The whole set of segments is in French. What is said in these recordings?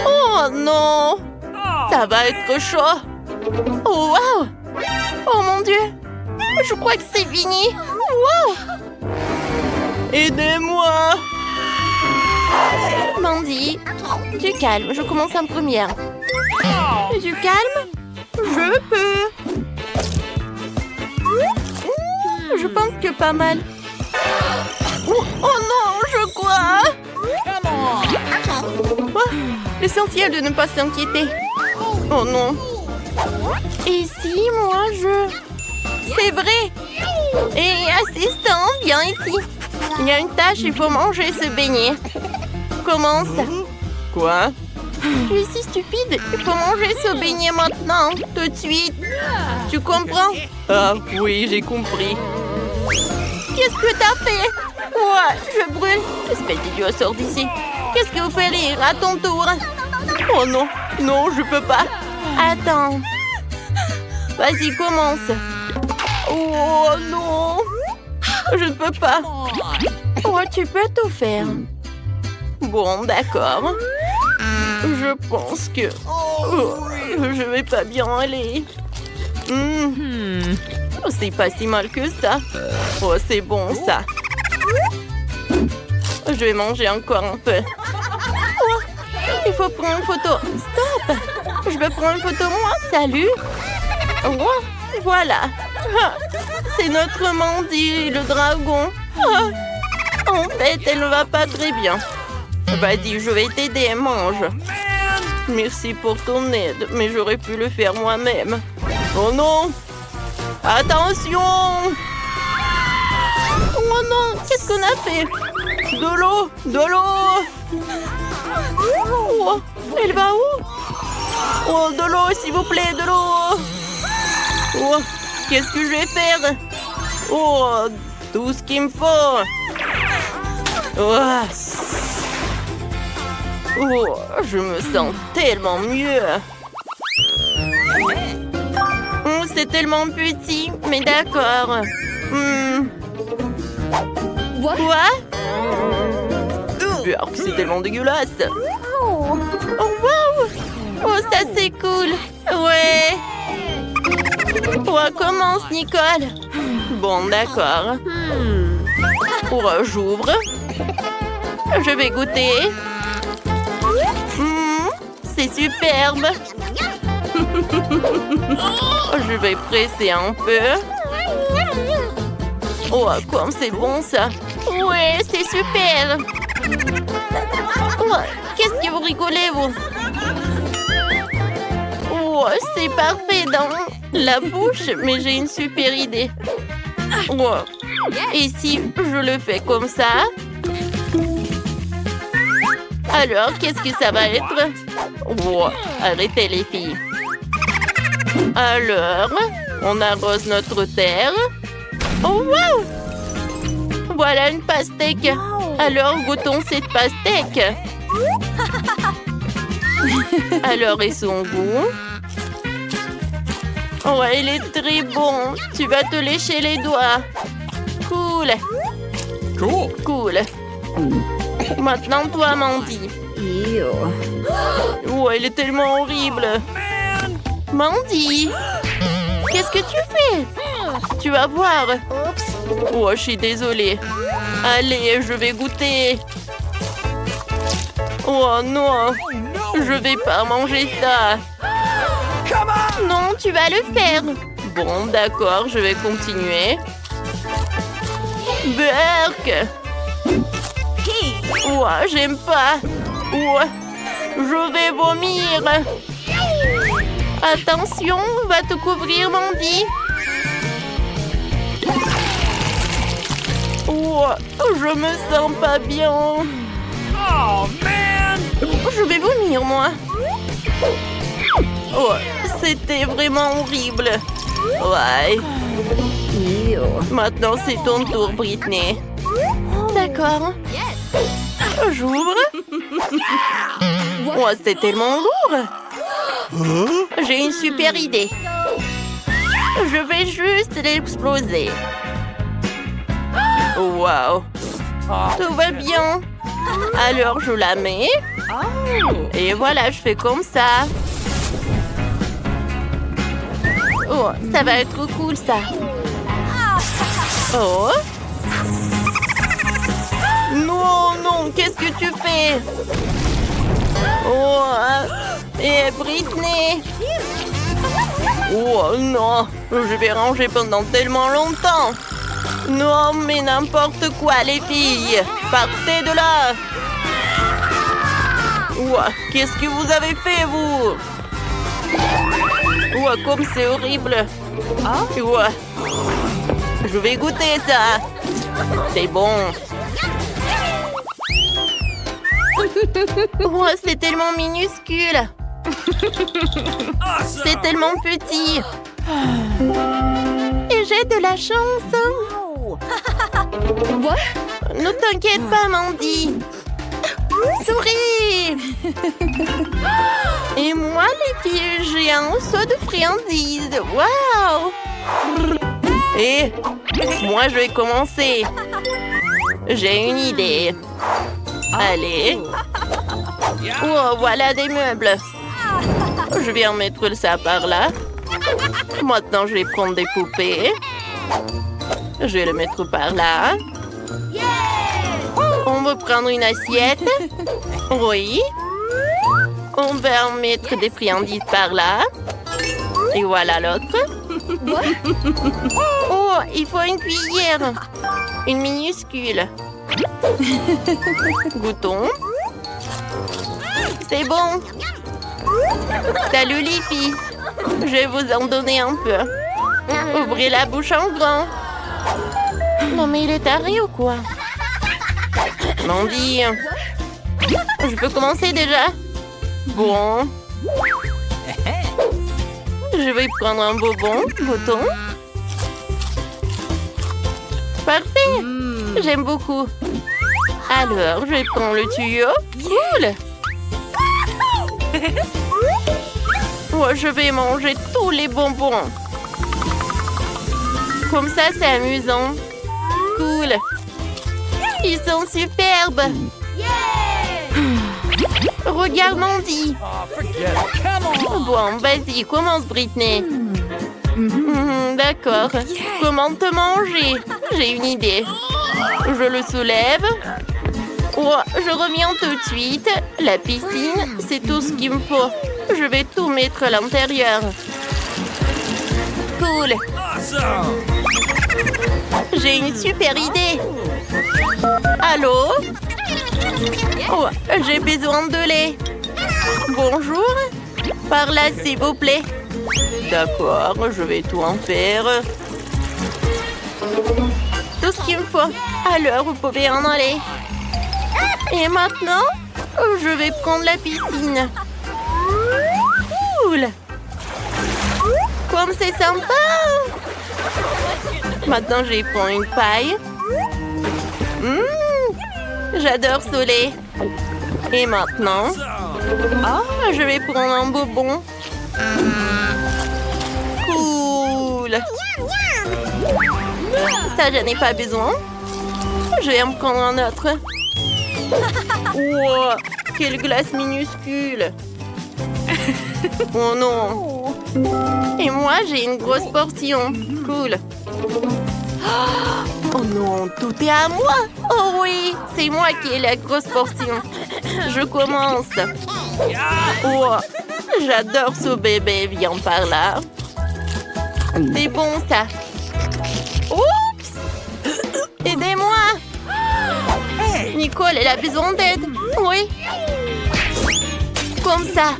Oh non! Ça va être chaud. Oh wow! Oh mon Dieu! Je crois que c'est fini. Wow! Aidez-moi! Mandy, du calme, je commence en première. Du calme? Je peux. Je pense que pas mal. Oh non, je crois. L'essentiel de ne pas s'inquiéter. Oh non. Et si moi je... C'est vrai. Et assistant, viens ici. Il y a une tâche, il faut manger ce beignet. Commence. Quoi? Tu es si stupide. Il faut manger ce beignet maintenant, tout de suite. Tu comprends? Ah oui, j'ai compris. Qu'est-ce que t'as fait? Ouais, je brûle. Espèce d'idiot, sors d'ici. Qu'est-ce que vous faites rire à ton tour? Oh non, non, je peux pas. Attends. Vas-y, commence. Oh non. Je ne peux pas. Oh, tu peux tout faire. Bon, d'accord. Je pense que... Oh, je vais pas bien aller. C'est pas si mal que ça. Oh, c'est bon, ça. Je vais manger encore un peu. Oh, il faut prendre une photo. Stop! Je vais prendre une photo, moi. Salut. Oh, voilà. C'est notre Mandy, le dragon. En fait, elle ne va pas très bien. Vas-y, je vais t'aider, mange. Merci pour ton aide, mais j'aurais pu le faire moi-même. Oh non! Attention! Oh non, qu'est-ce qu'on a fait? De l'eau! De l'eau! Oh, elle va où? Oh, de l'eau, s'il vous plaît, de l'eau! Oh, qu'est-ce que je vais faire? Oh, tout ce qu'il me faut! Oh. Oh, je me sens tellement mieux. Oh, c'est tellement petit, mais d'accord. Quoi? C'est tellement dégueulasse. Oh, wow! Oh, ça c'est cool. Ouais. Oh, commence, Nicole. Bon, d'accord. Oh, j'ouvre. Je vais goûter. C'est superbe. Je vais presser un peu. Oh, comme c'est bon ça. Ouais, c'est super. Oh, qu'est-ce que vous rigolez, vous? Oh, c'est parfait dans la bouche, mais j'ai une super idée. Oh. Et si je le fais comme ça? Alors, qu'est-ce que ça va être? Oh, arrêtez les filles. Alors, on arrose notre terre. Oh, wow! Voilà une pastèque. Alors, goûtons cette pastèque. Alors, et son goût? Oh, il est très bon. Tu vas te lécher les doigts. Cool. Cool. Maintenant, toi, Mandy. Oh, elle est tellement horrible. Mandy, qu'est-ce que tu fais? Tu vas voir. Oh, je suis désolée. Allez, je vais goûter. Oh non, je vais pas manger ça. Non, tu vas le faire. Bon, d'accord, je vais continuer. Burk. Oh, j'aime pas. Oh, je vais vomir. Attention, va te couvrir, Mandy. Oh, je me sens pas bien. Oh, man! Je vais vomir, moi. Oh, c'était vraiment horrible. Ouais. Maintenant, c'est ton tour, Britney. D'accord. J'ouvre. Oh, c'est tellement lourd. J'ai une super idée. Je vais juste l'exploser. Wow. Tout va bien. Alors, je la mets. Et voilà, je fais comme ça. Oh, ça va être trop cool, ça. Oh. Non, non, qu'est-ce que tu fais? Oh, et Britney. Oh, non, je vais ranger pendant tellement longtemps. Non, mais n'importe quoi, les filles. Partez de là. Ouah, qu'est-ce que vous avez fait, vous? Ouah, comme c'est horrible. Ouah. Je vais goûter ça. C'est bon. Ouah, c'est tellement minuscule. C'est tellement petit. Et j'ai de la chance. Ne t'inquiète pas, Mandy. Souris. Et moi, les filles, j'ai un seau de friandises. Waouh. Et moi, je vais commencer. J'ai une idée. Allez. Oh, voilà des meubles. Je vais en mettre ça par là. Maintenant, je vais prendre des poupées. Je vais le mettre par là. On va prendre une assiette. Oui. On va en mettre des friandises par là. Et voilà l'autre. Oh, il faut une cuillère. Une minuscule. Goûtons. C'est bon. Salut les filles. Je vais vous en donner un peu. Ouvrez la bouche en grand. Non mais il est taré ou quoi? Mandy. Je peux commencer déjà? Bon. Je vais prendre un bonbon. Goûtons. Parfait. J'aime beaucoup. Alors, je vais prendre le tuyau. Cool. Oh, je vais manger tous les bonbons. Comme ça, c'est amusant. Cool. Ils sont superbes. Regarde Mandy. Bon, vas-y, commence Britney. D'accord. Comment te manger? J'ai une idée. Je le soulève. Oh, je reviens tout de suite. La piscine, c'est tout ce qu'il me faut. Je vais tout mettre à l'intérieur. Cool. J'ai une super idée. Allô? Oh, j'ai besoin de lait. Bonjour. Par là, s'il vous plaît. D'accord, je vais tout en faire. Tout ce qu'il me faut. Alors, vous pouvez en aller. Et maintenant, je vais prendre la piscine. Cool. Comme c'est sympa. Maintenant, je vais prendre une paille. J'adore ce lait. Et maintenant, je vais prendre un bonbon. Cool. Ça, je n'ai pas besoin. Je vais en prendre un autre. Wow, quelle glace minuscule. Oh non. Et moi, j'ai une grosse portion. Cool. Oh non, tout est à moi. Oh oui, c'est moi qui ai la grosse portion. Je commence. Oh, j'adore ce bébé. Viens par là. C'est bon, ça. Oups. Aidez-moi. Nicole, elle a besoin d'aide. Oui. Comme ça.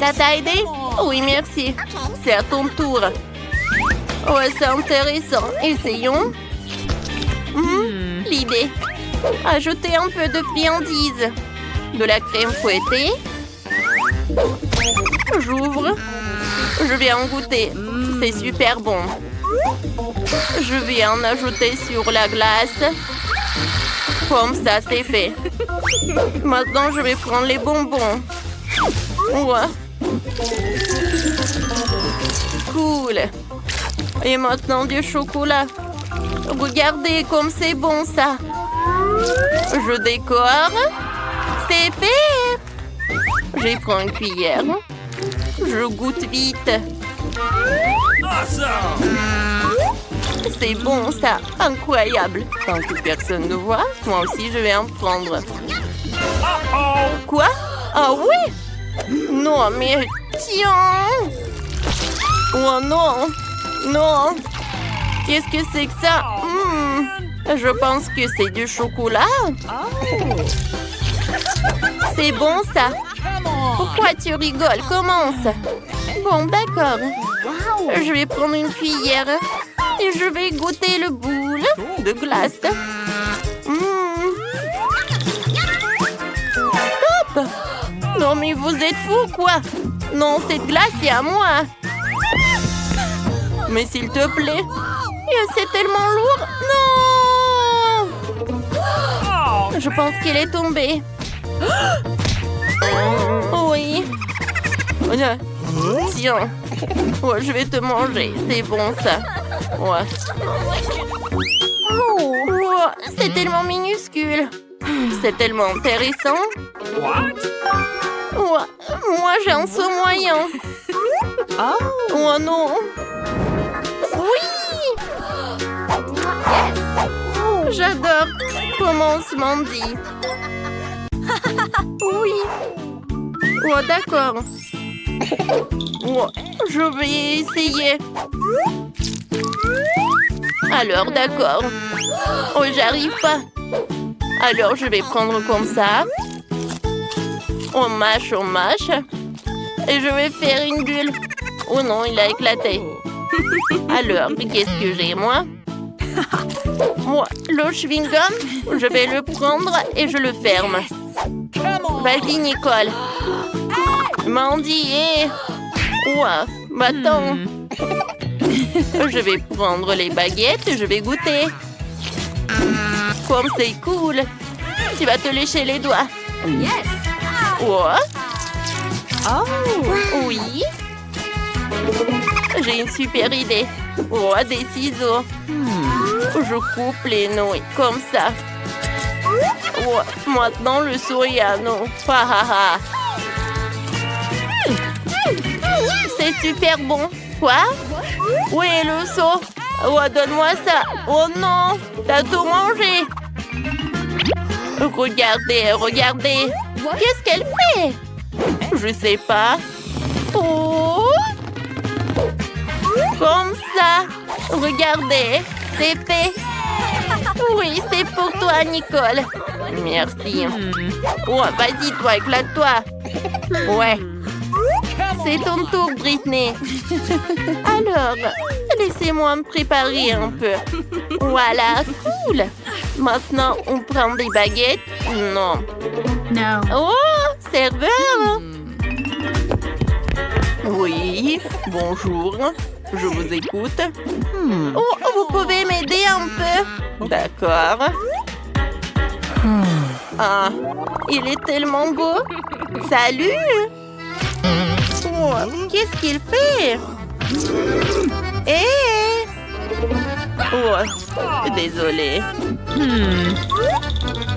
Ça t'a aidé? Oui, merci. C'est à ton tour. Oh, c'est intéressant. Essayons. L'idée. Ajouter un peu de friandise. De la crème fouettée. J'ouvre. Je vais en goûter. C'est super bon. Je vais en ajouter sur la glace. Comme ça, c'est fait. Maintenant, je vais prendre les bonbons. Ouais. Cool. Et maintenant, du chocolat. Regardez comme c'est bon, ça. Je décore. C'est fait! Je prends une cuillère. Je goûte vite. C'est bon, ça. Incroyable. Tant que personne ne voit, moi aussi, je vais en prendre. Quoi? Ah oui? Non, mais tiens! Oh non! Non! Qu'est-ce que c'est que ça? Je pense que c'est du chocolat. C'est bon, ça. Pourquoi tu rigoles? Commence. Bon, d'accord. Je vais prendre une cuillère et je vais goûter le boule de glace. Stop! Non, mais vous êtes fous, quoi? Non, cette glace, c'est à moi. Mais s'il te plaît. C'est tellement lourd. Non! Je pense qu'elle est tombée. Oui. Tiens. Ouais, je vais te manger. C'est bon, ça. Ouais. Oh, c'est tellement minuscule. C'est tellement intéressant. Ouais, moi, j'ai un saut moyen. Oh non. Oui! J'adore. Commence, Mandy. Oui. Oh, d'accord. Oh, je vais essayer. Alors, d'accord. Oh, j'arrive pas. Alors, je vais prendre comme ça. On mâche. Et je vais faire une bulle. Oh non, il a éclaté. Alors, qu'est-ce que j'ai, moi? Moi, le chewing-gum, je vais le prendre et je le ferme. Vas-y, Nicole. Mandy, ouais, attends. Je vais prendre les baguettes et je vais goûter. Comme c'est cool. Tu vas te lécher les doigts. Ouais. Oui. J'ai une super idée. Oh, des ciseaux. Je coupe les nouilles comme ça. Oh, maintenant le souriano. C'est super bon. Quoi? Où est le seau? Oh, donne-moi ça. Oh non, t'as tout mangé. Regardez. Qu'est-ce qu'elle fait? Je sais pas. Oh! Comme ça. Regardez, c'est fait. Oui, c'est pour toi, Nicole. Merci. Oh, vas-y, toi, éclate-toi. Ouais. C'est ton tour, Britney. Alors, laissez-moi me préparer un peu. Voilà, cool. Maintenant, on prend des baguettes. Non. Oh, serveur. Oui, bonjour. Je vous écoute. Oh, vous pouvez m'aider un peu? D'accord. Ah, il est tellement beau. Salut. Oh, qu'est-ce qu'il fait? Oh, désolé.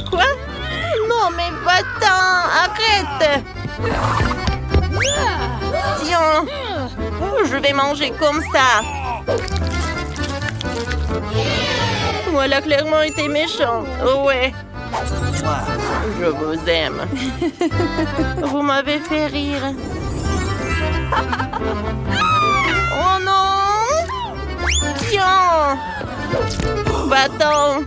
Quoi? Non, mais va-t'en, arrête. Tiens, je vais manger comme ça. Voilà, clairement été méchant. Ouais. Je vous aime. Vous m'avez fait rire. Oh non! Tiens! Va-t'en!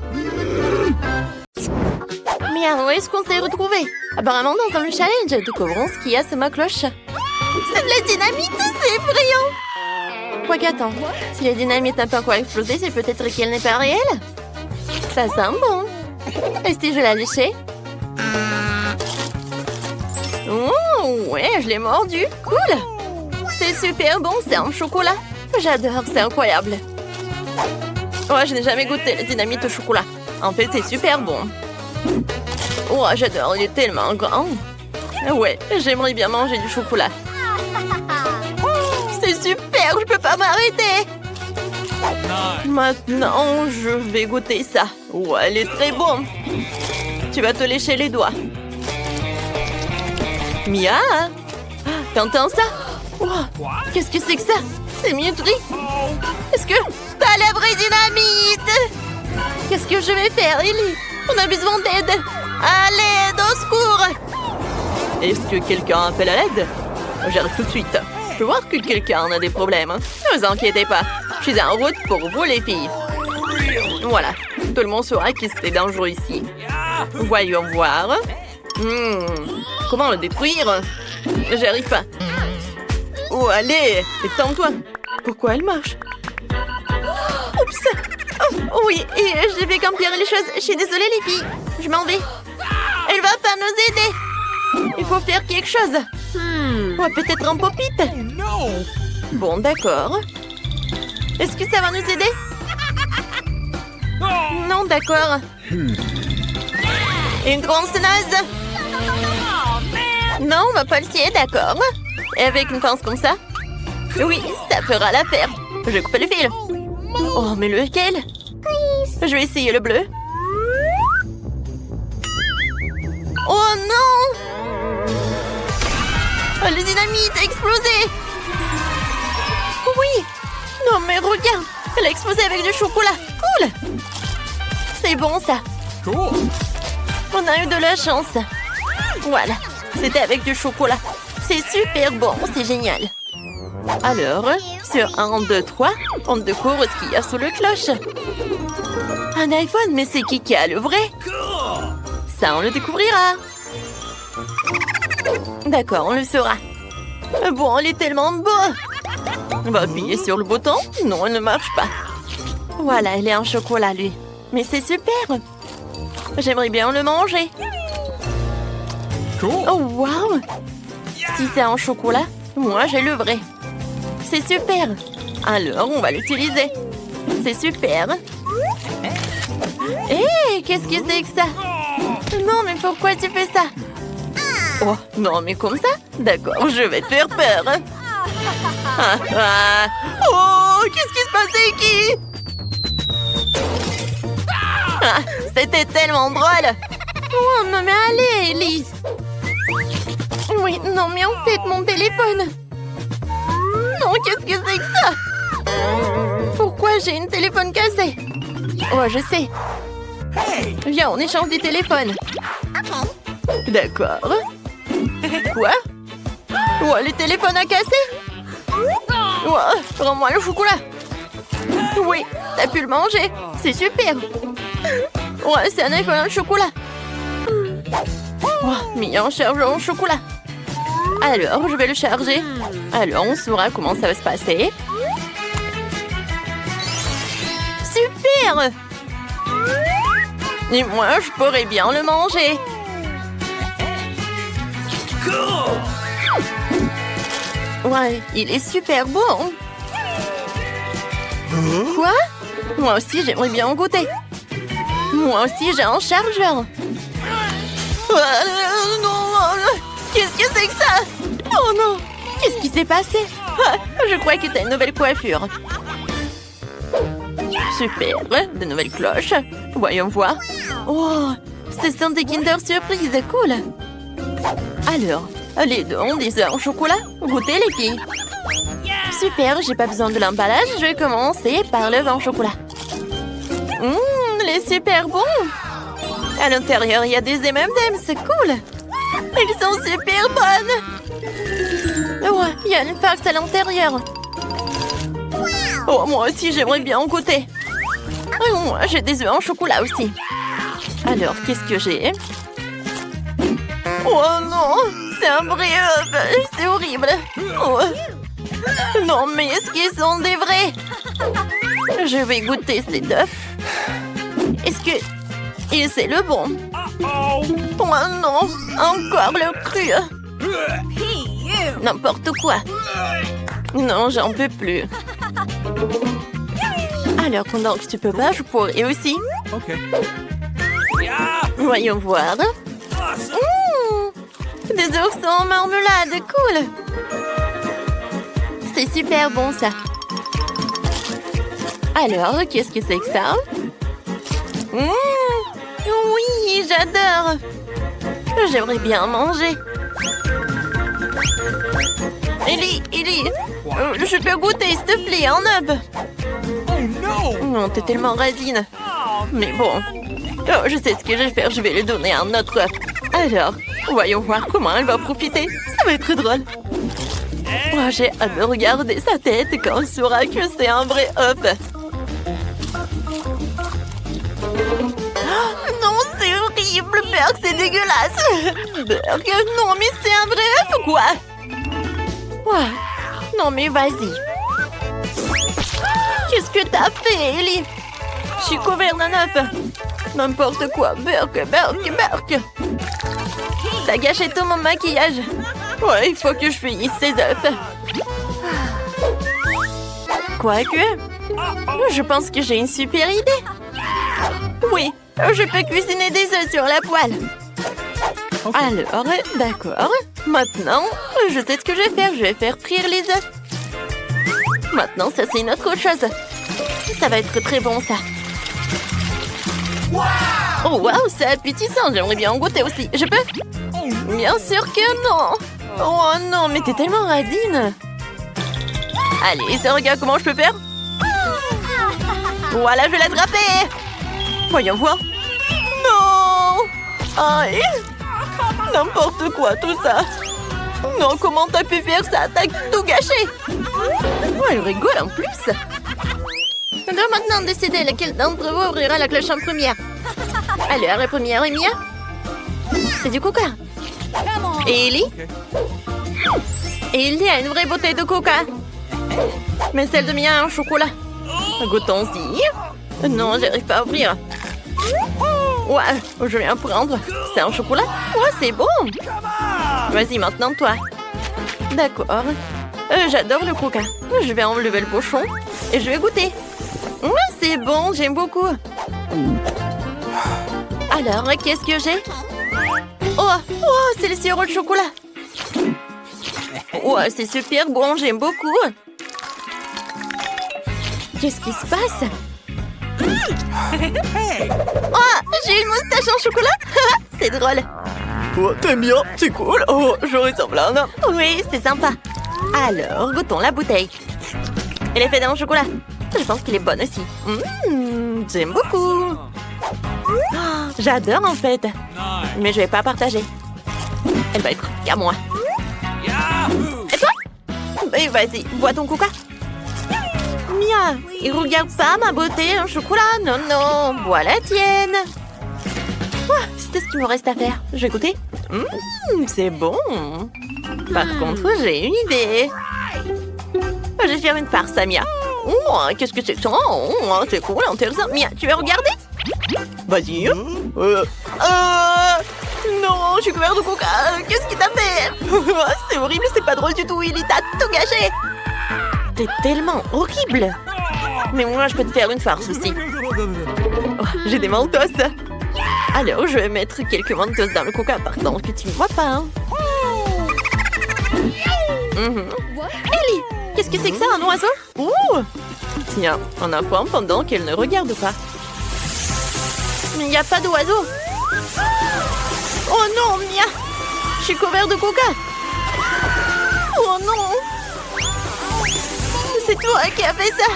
Merde, où est-ce qu'on s'est retrouvés? Apparemment dans un challenge. Découvrons ce qu'il y a sous ma cloche. C'est de la dynamite, c'est effrayant! Quoi qu'attends, si la dynamite n'a pas quoi exploser, c'est peut-être qu'elle n'est pas réelle? Ça sent bon. Et si je la léchais? Oh, ouais, je l'ai mordu. Cool! C'est super bon, c'est en chocolat. J'adore, c'est incroyable. Ouais, je n'ai jamais goûté la dynamite au chocolat. En fait, c'est super bon. Oh, j'adore, il est tellement grand. Ouais, j'aimerais bien manger du chocolat. C'est super, je peux pas m'arrêter. Maintenant, je vais goûter ça. Ouais, elle est très bonne. Tu vas te lécher les doigts. Mia, t'entends ça? Wow. Qu'est-ce que c'est que ça? C'est Mutri. Est-ce que... Pas la vraie dynamite! Qu'est-ce que je vais faire, Ellie? On a besoin d'aide! À l'aide, au secours! Est-ce que quelqu'un appelle à l'aide? J'arrive tout de suite. Je peux voir que quelqu'un a des problèmes. Ne vous inquiétez pas. Je suis en route pour vous, les filles. Voilà. Tout le monde saura que c'est dangereux ici. Voyons voir. Comment le détruire? J'arrive pas. Oh, allez! Détends-toi. Pourquoi elle marche? Oups! Oh, oui, et je vais campirer les choses. Je suis désolée, les filles. Je m'en vais. Elle va pas nous aider. Il faut faire quelque chose. Ouais, peut-être un pop-it. Bon, d'accord. Est-ce que ça va nous aider? Non, d'accord. Une tronçonneuse? Non, on va pas le scier, d'accord. Et avec une pince comme ça? Oui, ça fera l'affaire. Je vais couper le fil. Oh, mais lequel? Je vais essayer le bleu. Oh non! Oh, le dynamite a explosé! Oui! Non, mais regarde! Elle a explosé avec du chocolat! Cool! C'est bon, ça! On a eu de la chance! Voilà! C'était avec du chocolat! C'est super bon! C'est génial! Alors, sur 1, 2, 3, on découvre ce qu'il y a sous le cloche. Un iPhone, mais c'est qui a le vrai? Ça, on le découvrira. D'accord, on le saura. Bon, il est tellement beau. On va appuyer sur le bouton. Non, il ne marche pas. Voilà, il est en chocolat, lui. Mais c'est super. J'aimerais bien le manger. Oh, wow. Si c'est en chocolat, moi, j'ai le vrai. C'est super. Alors, on va l'utiliser. C'est super. Hé, qu'est-ce que c'est que ça? Non, mais pourquoi tu fais ça? Oh, non, mais comme ça? D'accord, je vais te faire peur. Oh, qu'est-ce qui se passait, qui? C'était tellement drôle. Oh, non, mais allez, Elise. Oui, non, mais en fait, mon téléphone. Non, qu'est-ce que c'est que ça? Pourquoi j'ai une téléphone cassée? Oh, je sais. Viens, on échange des téléphones. D'accord. Quoi? Oh, le téléphone a cassé? Oh, rends-moi le chocolat. Oui, t'as pu le manger. C'est super. Ouais, c'est un iPhone au chocolat. Oh, mis en chargeur au chocolat. Alors, je vais le charger. Alors, on saura comment ça va se passer. Super! Et moi, je pourrais bien le manger. Ouais, il est super bon. Quoi? Moi aussi, j'aimerais bien en goûter. Moi aussi, j'ai un chargeur. Non, qu'est-ce que c'est que ça? Oh non, qu'est-ce qui s'est passé? Je crois que t'as une nouvelle coiffure. Super, de nouvelles cloches. Voyons voir. Oh, ce sont des Kinder Surprise, cool. Alors, les deux ont des œufs en chocolat. Goûtez, les filles. Super, j'ai pas besoin de l'emballage. Je vais commencer par l'œuf en chocolat. Il est super bon. À l'intérieur, il y a des M&M's, c'est cool. Elles sont super bonnes. Ouais, il y a une farce à l'intérieur. Oh, moi aussi, j'aimerais bien en goûter. Oh, moi, j'ai des œufs en chocolat aussi. Alors, qu'est-ce que j'ai? Oh non, c'est un vrai œuf. C'est horrible. Oh. Non, mais est-ce qu'ils sont des vrais? Je vais goûter ces œufs. Est-ce que... Et c'est le bon? Oh non, encore le cru. N'importe quoi. Non, j'en peux plus. Alors, pendant que tu peux pas, je pourrais aussi. Voyons voir. Des ours en marmelade, cool. C'est super bon, ça. Alors, qu'est-ce que c'est que ça? Oui, j'adore. J'aimerais bien manger. Ellie, je peux goûter, s'il te plaît, un œuf. Non, t'es tellement radine. Mais bon, je sais ce que je vais faire, je vais lui donner un autre œuf. Alors, voyons voir comment elle va profiter. Ça va être drôle. Oh, j'ai hâte de regarder sa tête quand elle saura que c'est un vrai œuf. Non, c'est horrible, Berk, c'est dégueulasse. Berk, non, mais c'est un vrai œuf, quoi. Ouais. Non, mais vas-y. Qu'est-ce que t'as fait, Ellie? Je suis couverte d'un œuf. N'importe quoi, Berk. T'as gâché tout mon maquillage. Ouais, il faut que je finisse ces œufs. Quoique, je pense que j'ai une super idée. Oui, je peux cuisiner des œufs sur la poêle. Alors, d'accord. Maintenant, je sais ce que je vais faire. Je vais faire frire les œufs. Maintenant, ça c'est une autre chose. Ça va être très bon, ça. Oh, waouh, c'est appétissant. J'aimerais bien en goûter aussi. Je peux? Bien sûr que non. Oh non, mais t'es tellement radine. Allez, ça, regarde comment je peux faire. Voilà, je vais l'attraper. Voyons voir. Non. Aïe. N'importe quoi, tout ça. Non, comment t'as pu faire ça? T'as tout gâché. Oh, elle rigole en plus. On doit maintenant décider lequel d'entre vous ouvrira la cloche en première. Alors, la première est Mia. C'est du coca. Et Ellie? Ellie a une vraie bouteille de coca. Mais celle de Mia a un chocolat. Goûtons-y. Non, j'arrive pas à ouvrir. Ouais, je vais en prendre. C'est un chocolat? Ouais, c'est bon. Vas-y, maintenant, toi. D'accord. J'adore le coca. Je vais enlever le pochon et je vais goûter. Ouais, c'est bon, j'aime beaucoup. Alors, qu'est-ce que j'ai? Oh, c'est le sirop de chocolat. Ouais, c'est super bon, j'aime beaucoup. Qu'est-ce qui se passe? Oh, j'ai une moustache en chocolat. C'est drôle. Oh, t'aimes bien? C'est cool. Oh, je ressemble à un homme. Oui, c'est sympa. Alors, goûtons la bouteille. Elle est faite en chocolat. Je pense qu'elle est bonne aussi. J'aime beaucoup. Oh, j'adore en fait. Mais je vais pas partager. Elle va être qu'à moi. Et toi? Et vas-y, bois ton coca. Mia, il regarde pas ma beauté en chocolat. Non, bois la tienne. C'était ce qu'il me reste à faire. Je vais goûter. C'est bon. Par contre, j'ai une idée. Je vais faire une farce à Mia. Oh, qu'est-ce que c'est que ça? Oh, c'est cool, intéressant. Mia, tu veux regarder? Vas-y. Non, je suis couvert de coca. Qu'est-ce qu'il t'a fait? C'est horrible, c'est pas drôle du tout. Il t'a tout gâché. T'es tellement horrible. Mais moi, je peux te faire une farce aussi. Oh, j'ai des mentos. Alors, je vais mettre quelques mentos dans le coca, pardon, que tu ne vois pas. Hein. Ellie, qu'est-ce que c'est que ça, un oiseau? Ouh. Tiens, on apprend pendant qu'elle ne regarde pas. Mais il n'y a pas d'oiseau. Oh non, Mia. Je suis couvert de coca. Oh non. C'est toi qui as fait ça.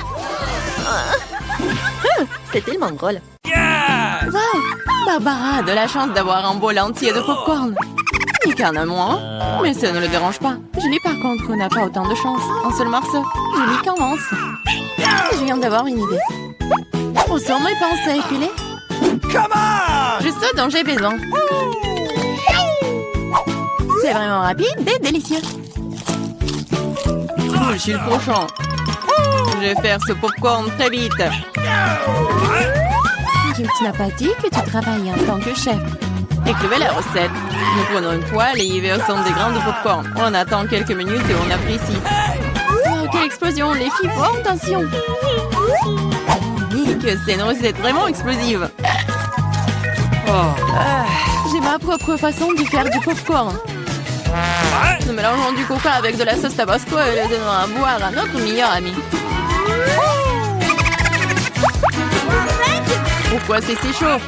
C'est tellement drôle. Wow, Barbara a de la chance d'avoir un bol entier de popcorn. Il qu'en a moins, mais ça ne le dérange pas. Julie, par contre, n'a pas autant de chance. Un seul morceau. Julie commence. Je viens d'avoir une idée. Où sont mes pinces à épiler? Juste ce dont j'ai besoin. C'est vraiment rapide et délicieux. Je suis le cochon. Je vais faire ce popcorn très vite. Tu n'as pas dit que tu travailles en tant que chef. Écrivez la recette. Nous prenons une poêle et y versons des grains de popcorn. On attend quelques minutes et on apprécie. Oh, quelle explosion! Les filles, font attention! Nick, c'est une recette vraiment explosive. J'ai ma propre façon de faire du popcorn. Nous mélangeons du coca avec de la sauce tabasco et le donnons à boire à notre meilleur ami. Pourquoi c'est si chaud?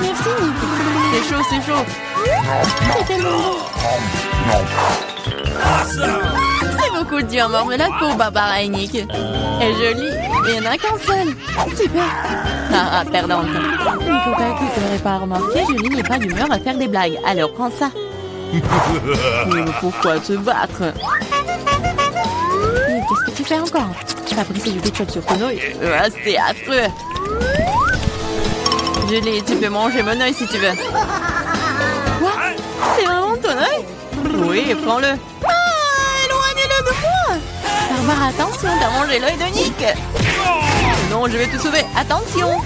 Merci, Nick. C'est chaud, c'est chaud. C'est tellement bon. C'est beaucoup de dur marmelade pour Barbara et Nick. Elle est jolie, mais il n'y en a qu'un seul. Super. Ah, perdante. Nico Kaku t'aurais pas remarqué, Julie n'est pas d'humeur à faire des blagues. Alors prends ça. Mais pourquoi te battre? Qu'est-ce que tu fais encore? Tu as pris du ketchup sur ton œil? C'est affreux. Julie, tu peux manger mon œil si tu veux. Quoi? C'est vraiment ton œil? Oui, prends-le. Ah, éloignez-le de moi! Barbara, attention, t'as mangé l'œil de Nick. Non, je vais te sauver. Attention!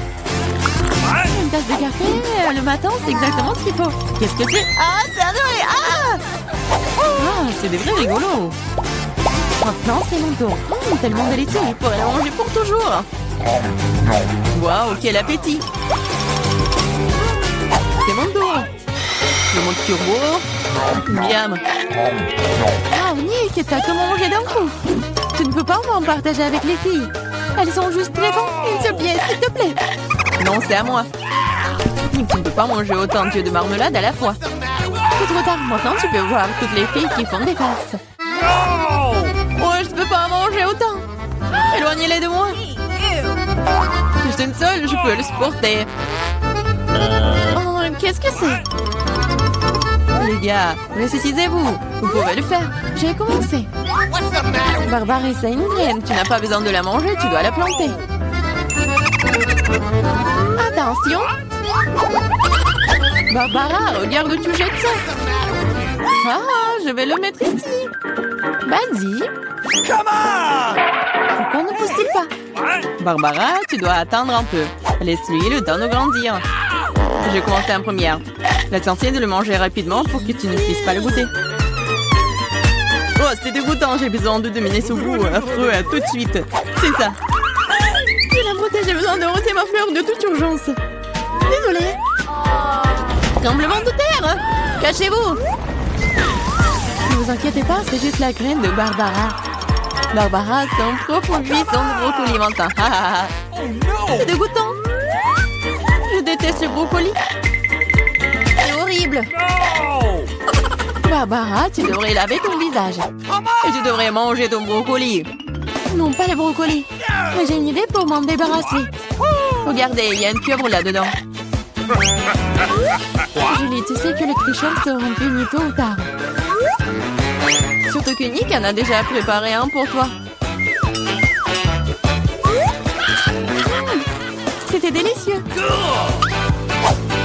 Une tasse de café le matin, c'est exactement ce qu'il faut. Qu'est-ce que c'est? Ah, c'est adoré! Ah! C'est des vrais rigolos. Maintenant, c'est mon tour. Tellement délicieux, je pourrais la manger pour toujours. Waouh, quel appétit! C'est mon tour. Le mode turbo. Miam. Ah, Nick, t'as tout mangé d'un coup. Tu ne peux pas m'en partager avec les filles. Elles sont juste très bonnes. Une seule pièce, s'il te plaît. Non, c'est à moi. Nick, tu ne peux pas manger autant de marmelade à la fois. C'est trop tard. Maintenant, tu peux voir toutes les filles qui font des farces. Oh, je ne peux pas manger autant. Éloignez-les de moi. Juste une seule, je peux le supporter. Oh, qu'est-ce que c'est? Les gars, ressuscitez-vous. Vous pouvez le faire. J'ai commencé. Barbara, c'est une graine. Tu n'as pas besoin de la manger, tu dois la planter. Attention. Barbara, regarde où tu jettes ça. Ah, je vais le mettre ici. Vas-y. Pourquoi ne pousse-t-il pas? Barbara, tu dois attendre un peu. Laisse-lui le temps de grandir. Je vais commencer en première. L'essentiel est de le manger rapidement pour que tu ne puisses pas le goûter. Oh, c'est dégoûtant. J'ai besoin de dominer ce goût affreux tout de suite. C'est ça. Je la beauté, j'ai besoin de ôter ma fleur de toute urgence. Désolée. Tremblement de terre. Cachez-vous. Ne vous inquiétez pas, c'est juste la graine de Barbara. Barbara, son propre buisson de brocoli mentin. C'est dégoûtant. Je déteste le brocoli. C'est horrible. Barbara, tu devrais laver ton visage. Et tu devrais manger ton brocoli. Non, pas le brocoli. Mais j'ai une idée pour m'en débarrasser. Regardez, il y a une pieuvre là-dedans. Julie, tu sais que les tricheurs seront punis tôt ou tard. Surtout que Nick en a déjà préparé un pour toi. C'était délicieux.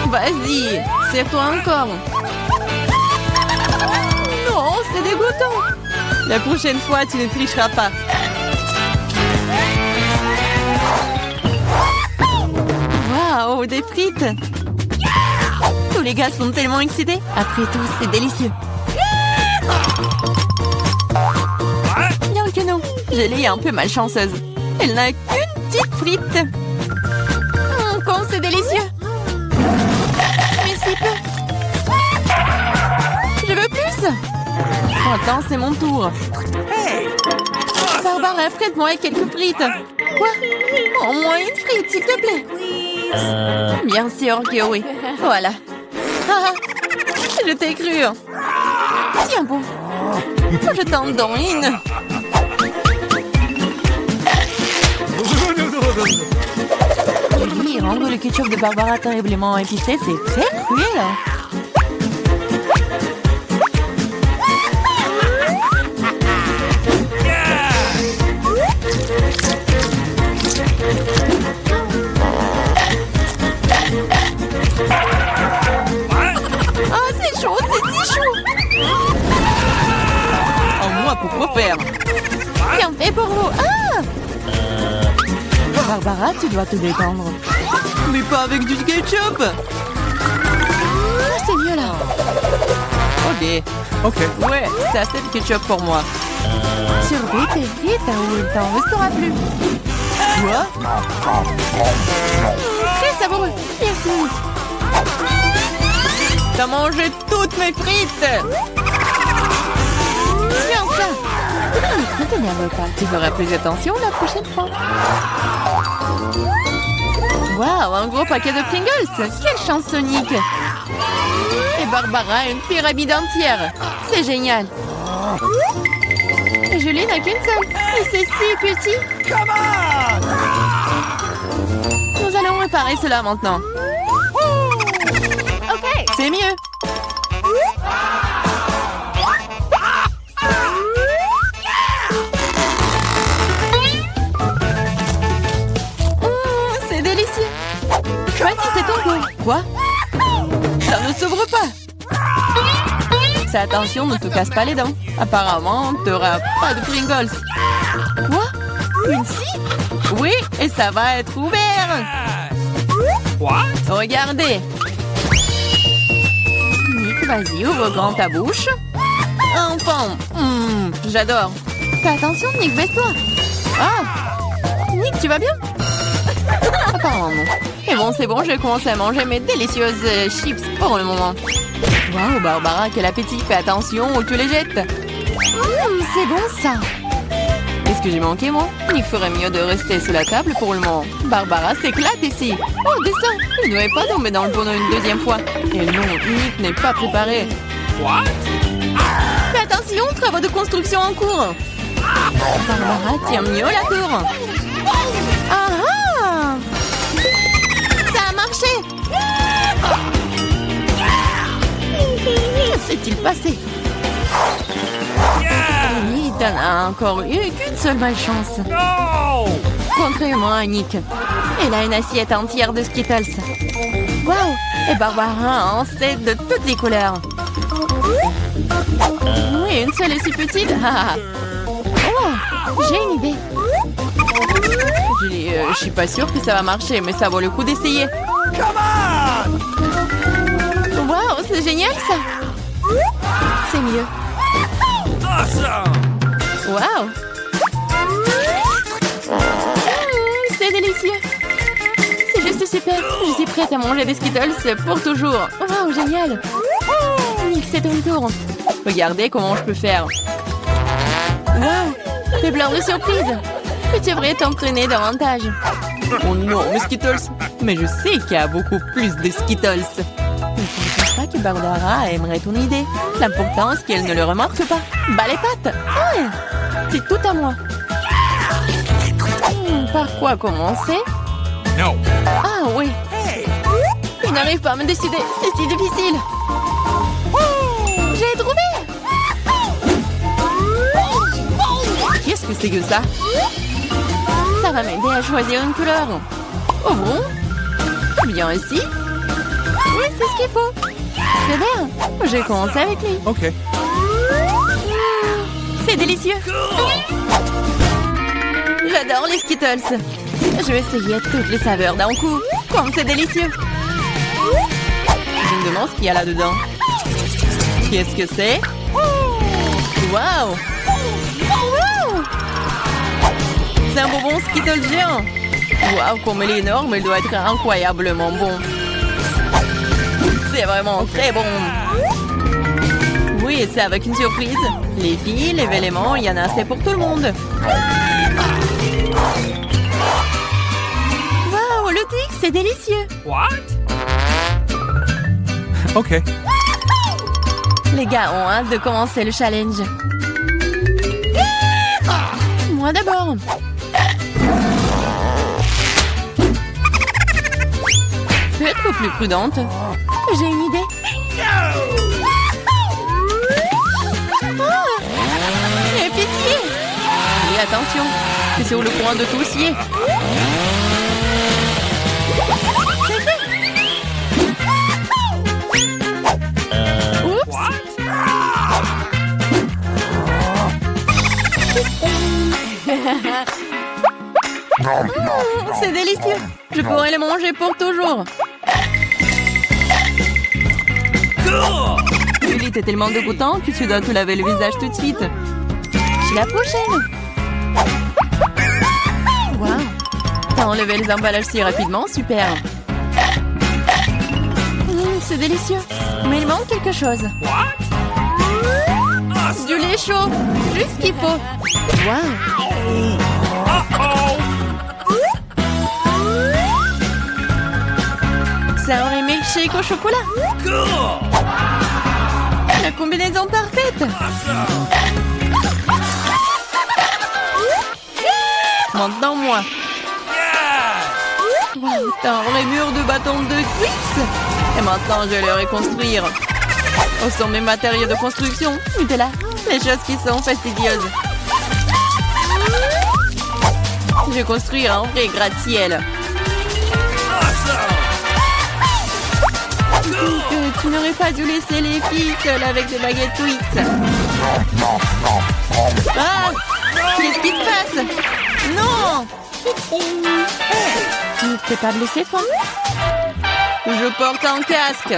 Vas-y, serre-toi encore. Non, c'est dégoûtant. La prochaine fois, tu ne tricheras pas. Waouh, des frites. Tous les gars sont tellement excités. Après tout, c'est délicieux. Bien que non, Julie est un peu malchanceuse. Elle n'a qu'une petite frite. Comme c'est délicieux. Mais si peu. Je veux plus. Attends, c'est mon tour. Barbara, prête-moi quelques frites. Quoi? Au moins une frite, s'il te plaît. Bien sûr que oui. Voilà. Ah, je t'ai cru. Tiens bon. Je t'en donne une. Oui, rendre le ketchup de Barbara terriblement épicé, c'est très cruel. Ah, c'est chaud, c'est si chaud. Oh, moi, pourquoi faire? Bien fait pour vous. Ah! Barbara, tu dois te détendre. Mais pas avec du ketchup. Ah, c'est mieux là. Ok. Ouais, c'est assez de ketchup pour moi. Surveille tes frites ou il t'en restera plus. Quoi? Très savoureux. Merci. T'as mangé toutes mes frites. Tiens ça. Ne t'énerve pas. Tu feras plus attention la prochaine fois. Waouh, un gros paquet de Pringles. Quelle chance, Sonic. Barbara une pyramide entière. C'est génial. Et Julie n'a qu'une seule. Et c'est si petit. Nous allons réparer cela maintenant. Ok, c'est mieux. C'est délicieux. Voici, c'est ton tour. Quoi? Ça ne s'ouvre pas. Fais attention, ne te casse pas les dents. Apparemment, tu n'auras pas de Pringles. Quoi? Une scie? Oui, et ça va être ouvert. What? Regardez. Nick, vas-y, ouvre grand ta bouche. Enfin, j'adore. Fais attention, Nick, baisse-toi. Ah, Nick, tu vas bien? Apparemment non. Et bon, c'est bon, je vais commencer à manger mes délicieuses chips pour le moment. Waouh, Barbara, quel appétit. Fais attention ou tu les jettes. C'est bon ça. Qu'est-ce que j'ai manqué, moi? Il ferait mieux de rester sous la table pour le moment. Barbara s'éclate ici. Oh, descends. Il ne devait pas tomber dans le bonneau une deuxième fois. Et non, Nick n'est pas préparé. What? Fais attention, travaux de construction en cours. Barbara tient mieux la tour. Ah ah! Ça a marché. Que s'est-il passé? Oui, t'en as encore eu qu'une seule malchance. No! Contrairement à Nick. Elle a une assiette entière de Skittles. Waouh! Et Barbara en sait de toutes les couleurs. Oui, une seule est si petite. Oh, j'ai une idée. Je suis pas sûre que ça va marcher, mais ça vaut le coup d'essayer. Waouh, c'est génial ça. C'est mieux. Awesome! Waouh. C'est délicieux. C'est juste super. Je suis prête à manger des Skittles pour toujours. Waouh, génial. Nick, c'est ton tour. Regardez comment je peux faire. Waouh, t'es plein de surprises. Tu devrais t'entraîner davantage. Oh non, mes Skittles. Mais je sais qu'il y a beaucoup plus de Skittles. Mais je ne pense pas que Barbara aimerait ton idée. L'important, c'est qu'elle ne le remarque pas. Bas les pattes. Ah, c'est tout à moi. Par quoi commencer? No. Ah oui. Je n'arrive pas à me décider. C'est si difficile. J'ai trouvé. Qu'est-ce que c'est que ça? Ça va m'aider à choisir une couleur. Oh bon? Bien ici. Oui, c'est ce qu'il faut. C'est bien. Je vais commencer avec lui. Okay. C'est délicieux. J'adore les Skittles. Je vais essayer toutes les saveurs d'un coup. Comme c'est délicieux. Je me demande ce qu'il y a là-dedans. Qu'est-ce que c'est? Waouh! C'est un bonbon Skittles géant. Waouh, comme il est énorme, il doit être incroyablement bon. C'est vraiment très bon. Oui, c'est avec une surprise. Les filles, les éléments, il y en a assez pour tout le monde. Waouh, le Twix, c'est délicieux. What? Okay. Les gars ont hâte de commencer le challenge. Moi d'abord. Je peux être plus prudente. J'ai une idée. Et pitié! Oui, attention. C'est sur le point de tout scier. C'est fait. Oups! C'est délicieux. Je pourrais le manger pour toujours. Julie, t'es tellement dégoûtant que tu dois te laver le visage tout de suite. C'est la prochaine. Waouh. T'as enlevé les emballages si rapidement, super. C'est délicieux. Mais il manque quelque chose. Du lait chaud. Juste ce qu'il faut. Waouh. C'est un remake shake au chocolat. combinaison parfaite. Awesome! Maintenant, moi. Yeah! Wow, t'as les murs de bâtons de Twix. Et maintenant, je vais le reconstruire. Où sont mes matériaux de construction? Nutella, les choses qui sont fastidieuses. Je vais construire un vrai gratte-ciel. Awesome! Tu n'aurais pas dû laisser les filles seules avec des baguettes Twix. Ah! Qu'est-ce qui se passe? Non! Tu t'es pas blessée, toi? Je porte un casque.